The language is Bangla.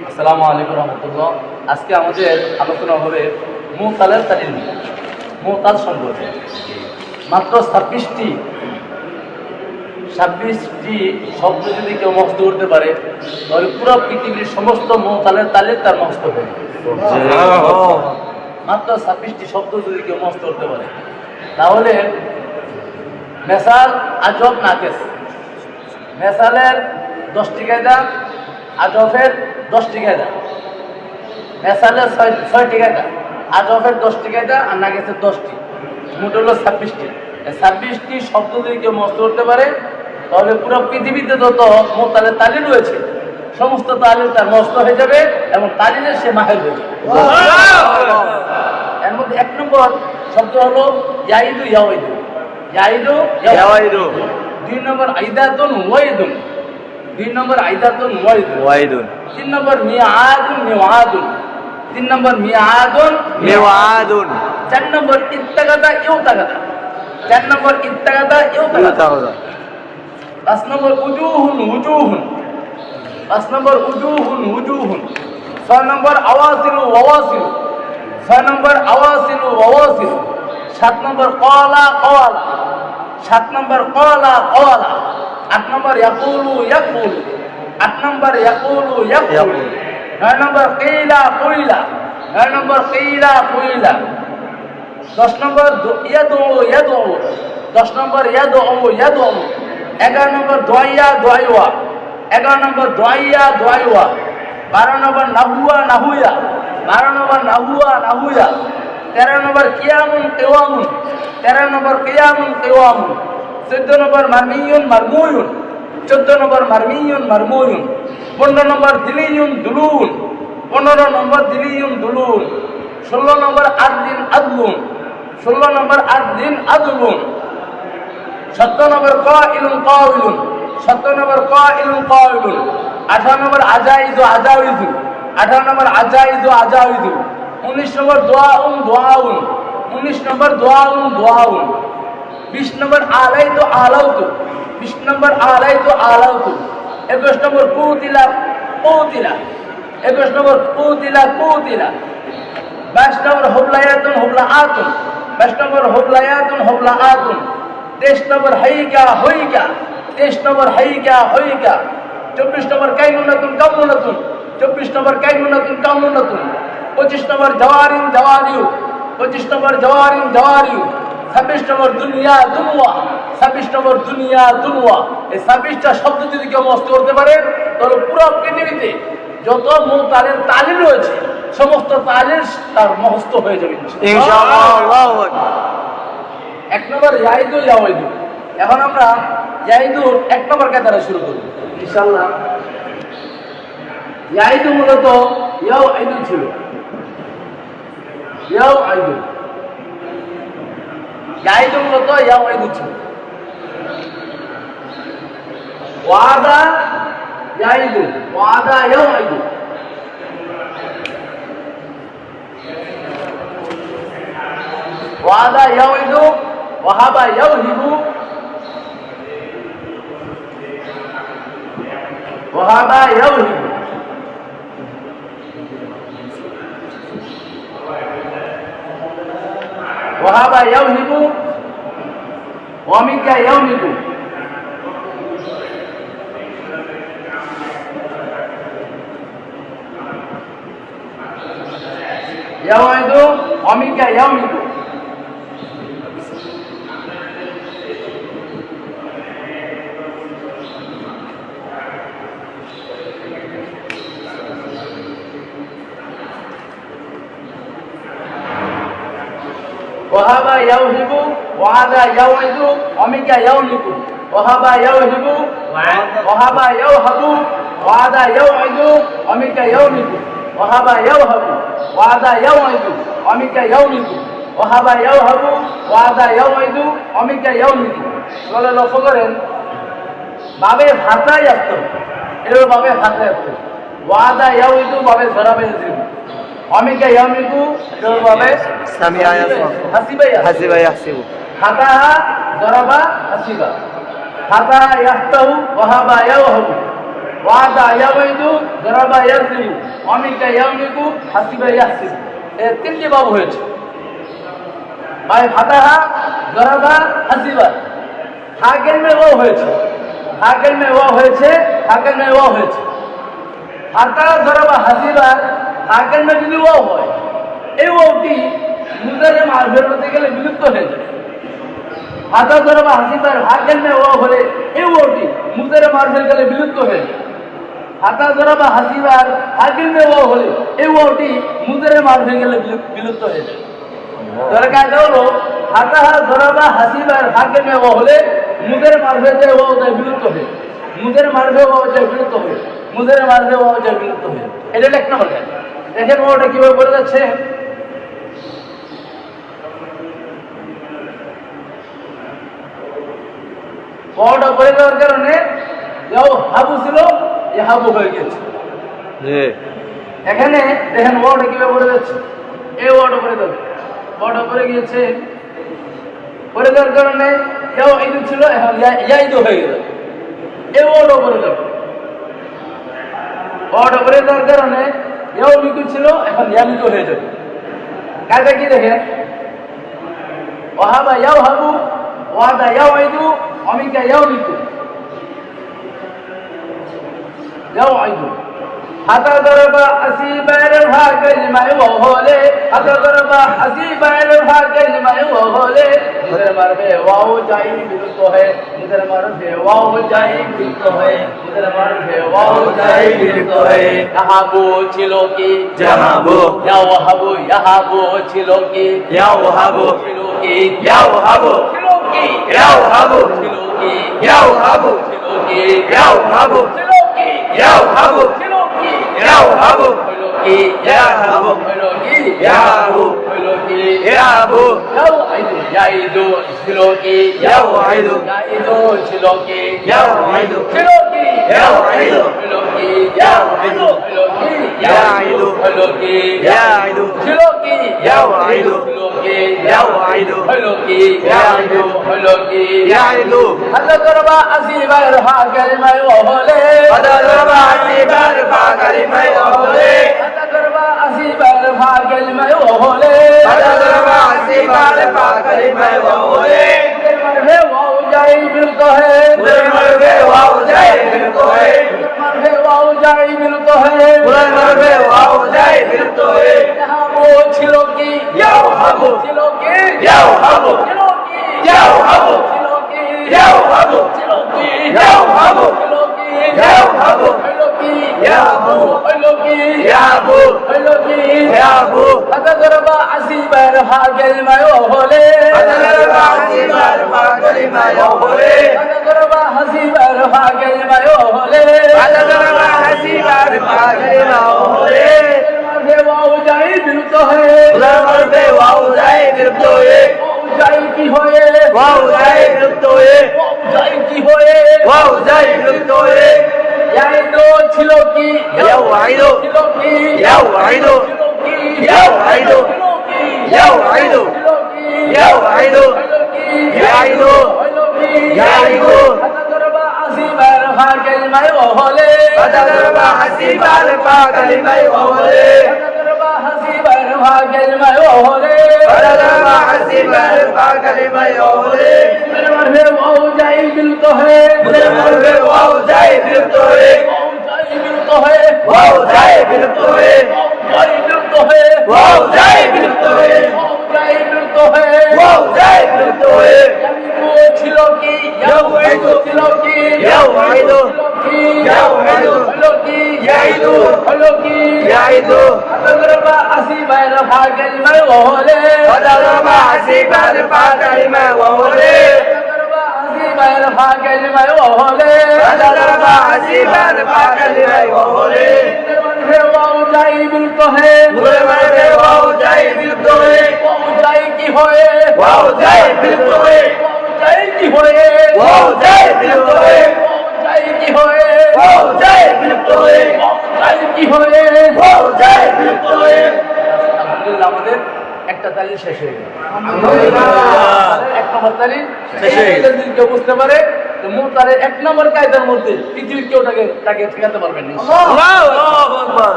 আসসালামু আলাইকুম রহমতুল্লাহ। আজকে আমাদের আলোচনা হবে মুতালের তালিল নিয়ে, মুতাল সম্পর্কে। মাত্র 26টি শব্দ যদি কেউ মুখস্থ করতে পারে তাহলে পুরো পৃথিবীর সমস্ত মুতালের তালিল তার মুখস্থ হবে। মাত্র 26টি শব্দ যদি কেউ মুখস্থ করতে পারে তাহলে মেসাল, আজব, নাকেস। মেসালের 10টি কায়দা, আজফের 10টি কায়দা, মেসালের 6টি কায়দা, আজফের 10টি কায়দা আর নাকেসের 10টি, মোট হলো 26টি। 26টি শব্দ যদি কেউ মুখস্থ করতে পারে তাহলে পুরো পৃথিবীতে যত মুতালের তালিল রয়েছে সমস্ত তালিল তার মুখস্থ হয়ে যাবে এবং তালিলের সে মাহির হয়ে যাবে। এর মধ্যে 1 নম্বর শব্দ হলো ইয়াইদু ইয়াওয়াইদু। ইয়াইদু ইয়াওয়াইদু। 2 নম্বর আইদাতুন ওয়াইদুন। 2 নম্বর আইদাতুন ওয়াইদুন। 3 নম্বর মিআদুন মিওয়াদুন। 3 নম্বর মিআদুন মিওয়াদুন। 4 নম্বর ইত্তাগাদা ইউতাগাদা। 4 নম্বর ইত্তাগাদা ইউতাগাদা। 5 নম্বর উজুহুন উজুহুন। 5 নম্বর উজুহুন উজুহুন। 6 নম্বর আওয়াসিলু ওয়াওয়াসিলু। 6 নম্বর আওয়াসিলু ওয়াওয়াসিলু। 7 নম্বর ক্বালা ক্বালা। 7 নম্বর ক্বালা ক্বালা। 8 নম্বর ইয়াকুলু ইয়াকুলু। 8 নম্বর ইয়াকুলু ইয়াকুলু। 9 নম্বর কিলা কুইলা। 9 নম্বর কিলা কুইলা। 10 নম্বর ইয়াদু ইয়াদু। 10 নম্বর ইয়াদু ইয়াদু। 11 নম্বর দুআইয়া দুআইওয়া। 11 নম্বর দুআইয়া দুআইওয়া। 12 নম্বর নাহুয়া নাহুয়া। 12 নম্বর নাহুয়া নাহুয়া। 13 নম্বর কিয়ামুন কিওয়ামুন। 13 নম্বর কিয়ামুন কিওয়ামুন। 14 নম্বর মারমিয়ুন মারমুয়ুন। 14 নম্বর মারমিয়ুন মারমুয়ুন। 15 নম্বর দিলিয়ুন দুলুন। 15 নম্বর দিলিয়ুন দুলুন। 16 নম্বর আদদিন আদলুন। 16 নম্বর আদদিন আদলুন। 17 নম্বর কাইলুন কাইলুন। 17 নম্বর কাইলুন কাইলুন। 18 নম্বর আজাইজু আজাইজু। 18 নম্বর আজাইজু আজাইজু। 19 নম্বর দোয়াউন দোয়াউন। 19 নম্বর দোয়াউন দোয়াউন। 20 নম্বর আলাইতু আলাউতু। 20 নম্বর আলাইতু আলাউতু। 21 নম্বর কুতিলা কুতিলা। 21 নম্বর কুতিলা কুতিলা। 22 নম্বর হুবলায়াতুন হুবলাআতুন। 22 নম্বর হুবলায়াতুন হুবলাআতুন। 23 নম্বর হাইকা হইকা। 23 নম্বর হাইকা হইকা। 24 নম্বর কাইনুনাতুন কাউনুনাতুন। 24 নম্বর কাইনুনাতুন কাউনুনাতুন। 25 নম্বর জাওয়ারিন জাওয়ারিউ। 25 নম্বর জাওয়ারিন জাওয়ারিউ। 26 নম্বর দুনিয়া দুনওয়া। 26 নম্বর দুনিয়া দুনওয়া। এই 26টা শব্দ যদি কেউ মুখস্থ করতে পারে তাহলে পুরো পৃথিবীতে যত মুতালের তালিল রয়েছে সমস্ত তালিল তার মুখস্থ হয়ে যাবে ইনশাআল্লাহ। আল্লাহু আকবার। 1 নম্বর ইয়াইদু ইয়াওয়াইদু। এখন আমরা ইয়াইদুর 1 নম্বর কায়দাটা শুরু করব ইনশাআল্লাহ। ইয়াইদু মূলত ইয়াওয়াইদু ছিল। ইয়াওয়াইদু ইয়াইদু মূলত ইয়াওয়াইদু ছিল। ওয়াদা ইয়াইদু ওয়াদা ইয়াওয়াইদু। ওয়াদা ইয়াওয়াইদু ওয়াহাবা ইয়াওহিবু। ওয়াহাবা ইয়াওহিবু। ওয়াহাবা ইয়াওহিবু। ওয়ামিকা ইয়াওমিকু। ইয়াওয়াইদু ওয়ামিকা ইয়াওমিকু। ওয়াহাবা ইয়াওহিবু ওয়াদা ইয়াওইদু ওয়ামিকা ইয়াওমিকু। ওয়াহাবা ইয়াওহিবু ওয়াহাবা ইয়াওহাবু ওয়াদা ইয়াওইদু ওয়ামিকা ইয়াওমিকু। ওয়াহাবা ইয়াওহাবু ওয়াদা ইয়াওইদু ওয়ামিকা ইয়াওমিকু। ওয়াহাবা ইয়াওহাবু ওয়াদা ইয়াওইদু ওয়ামিকা ইয়াওমিকু। বলে লক্ষ্য করেন বাবে ভাষায় আসতো এর বাবে ভাষায় আসতো। ওয়াদা ইয়াওইদু বাবে জরাবে দিন। ওয়ামিকা ইয়াওমিকু এর বাবে সামিয়া হাসিবা ইয়াহসিবু। ফাতাহা জরাবা হাসিবা। ফাতাহা ইয়াফতাহু ওয়াহাবা ইয়াওহাবু। ওয়াদা ইয়াওয়াইদু যারাবা ইয়াজরিবু অমিকা ইয়ামলিকু হাসিবা ইয়াহসিব এই তিনটি বাবু হয়েছে ভাই ফাতাহা যারাবা হাসিবা হাকেল মে ও হয়েছে হাকেল মে ও হয়েছে হাকেল মে ও হয়েছে ফাতাহা যারাবা হাসিবা হাকেল মে যদি ও হয় এই ওটি মুজারে মারফের মধ্যে গেলে বিলুপ্ত হয়ে যায় হাতা যারাবা হাসিবার হাকেল মে ও হলে এই ওটি মুজারে মারফের গেলে বিলুপ্ত হয়ে যায় হাতা যারাবা হাসিবার হাকেল মে ও হলে এই ওটি মুজারে মারফের গেলে বিলুপ্ত হয়ে যায় দরকার হলো হাতাহা যারাবা হাসিবার হাকেল মে ও হলে মুজারে মারফের যে ও যায় বিলুপ্ত হয়ে মুজারে মারফে ও যায় বিলুপ্ত হয়ে মুজারে মারফে ও যায় বিলুপ্ত হয়ে এটা লেখনা হলে দেখেন ওটা কিভাবে বলে যাচ্ছে ওটা বলে দেওয়ার কারণে হাবু ছিল হাবু হয়ে গেছে এখানে দেখেন ওটা কিভাবে বলে যাচ্ছে এই ওটা বলে দেবে ওটা পরে গিয়েছে পরে দেওয়ার কারণে ঈদ ছিল এখন ইয়াইদ হয়ে গেল এই ওটা বলে দেবে ওটা বলে দেওয়ার কারণে মিকু ছিল এখন ইয়ামিকু হয়ে যাবে কাজে কি দেখেন ওহাবা ইয়াও হাবু ওয়াদা ইয়াও ঈদু অমিকা ইয়াও মিকু ইয়াও ঈদু হাতা দরবা আসিবার ভাগল মায় ওহলে হাতা দরবা আসিবার ভাগল মায় ওহলে মুদর মারবে ওয়াও যাই বিলুপ্ত হয় মুদর মারবে ওয়াও যাই বিলুপ্ত হয় মুদর মারবে ওয়াও যাই বিলুপ্ত হয় ইয়াহাবু ছিল কি জাহাবু ইয়াহাবু ইয়াহাবু ছিল কি ইয়াহাবু ছিল কি ইয়াহাবু ছিল কি ইয়াহাবু ছিল কি ইয়াহাবু ছিল কি ইয়াহাবু ছিল কি ইয়াহাবু ছিল কি ইয়াহাবু হলো কি ইয়াহাবু হলো কি ইয়াহাবু হলো কি ইয়াহাবু ইয়াইদু ছিল কি ইয়াইদু ইয়াইদু ছিল কি ইয়াইদু ছিল কি ইয়াইদু হলো কি ইয়াইদু হলো কি ইয়াইদু হলো কি ইয়াইদু ছিল কি ইয়াইদু হলো কি ইয়াইদু হলো কি ইয়াইদু হলো কি ইয়াইদু হাদা দরবা আসিবার হাগল মায় ওহলে হাদা দরবা আসিবার হাগল মায় ওহলে হাদা দরবা আসিবার হাগল মায় ওহলে হাদা দরবা আসিবার হাগল মায় ওহলে মরবে ওয়াও যাই বিলুপ্ত হে মরবে ওয়াও যাই বিলুপ্ত হে মরবে ওয়াও যাই বিলুপ্ত হে মরবে ওয়াও যাই বিলুপ্ত হে ইয়াহাবু ছিল কি ইয়াহাবু ছিল কি ইয়াহাবু ছিল কি ইয়াহাবু ছিল কি ইয়াহাবু ছিল কি ইয়াহাবু ছিল কি ইয়াহাবু হলো কি ইয়াহাবু হলো কি ইয়াহাবু হলো কি ইয়াহাবু হাদা দরবা আসিবার হাগল মায় ওহলে হাদা দরবা আসিবার হাগল মায় ওহলে হাদা দরবা আসিবার হাগল মায় ওহলে হাদা দরবা আসিবার হাগল মায় ওহলে মরবে ওয়াও যাই বিলুপ্ত হয়ে মরবে ওয়াও যাই বিলুপ্ত হয়ে যাই কি হয়ে ওয়াও যাই বিলুপ্ত হয়ে ওয়াও যাই কি হয়ে ওয়াও যাই বিলুপ্ত হয়ে ইয়াইদু ছিল কি ইয়াইদু ছিল কি ইয়াইদু ছিল কি ইয়াইদু ছিল কি ইয়াইদু ছিল কি ইয়াইদু হলো কি ইয়াইদু হলো কি ইয়াইদু হাদা দরবা আসিবার হাগল মায় ওহলে হাদা দরবা আসিবার হাগল মায় ওহলে হাদা দরবা আসিবার হাগল মায় ওহলে হাদা দরবা আসিবার হাগল মায় ওহলে মরবে ওয়াও যাই বিলুপ্ত হে মরবে ওয়াও যাই বিলুপ্ত হে ওয়াও যাই বিলুপ্ত হে ওয়াও যাই বিলুপ্ত হে ওয়াও যাই বিলুপ্ত হে ওয়াও যাই বিলুপ্ত হে ওয়াও যাই বিলুপ্ত হে ইয়ামিকু ছিল কি ইয়াইদু ছিল কি ইয়াইদু ছিল কি ইয়াইদু হলো কি ইয়াইদু হলো কি ইয়াইদু হাদা দরবা আসিবার হাগল মায় ওহলে হাদা দরবা আসিবার হাগল মায় ওহলে আসিবার হাগল মায় ওহলে হাদা দরবা আসিবার হাগল মায় ওহলে মরবে ওয়াও যাই বিলুপ্ত হে মরবে ওয়াও যাই বিলুপ্ত হে ওয়াও যাই কি হয়ে ওয়াও যাই বিলুপ্ত হে ওয়াও যাই কি হয়ে ওয়াও যাই বিলুপ্ত হে ওয়াও যাই কি হয়ে ওয়াও যাই বিলুপ্ত হে ওয়াও যাই কি হয়ে ওয়াও যাই বিলুপ্ত হে আলহামদুলিল্লাহ আমাদের একটা তালিম শেষ হয়ে গেল আলহামদুলিল্লাহ এক নম্বর তালিম শেষ হয়ে গেল। যদি কেউ বুঝতে পারে তো তার এক নম্বর কায়দার মধ্যে পৃথিবীর কেউ তাকে ঠেকাতে পারবেন না। আল্লাহু আকবার।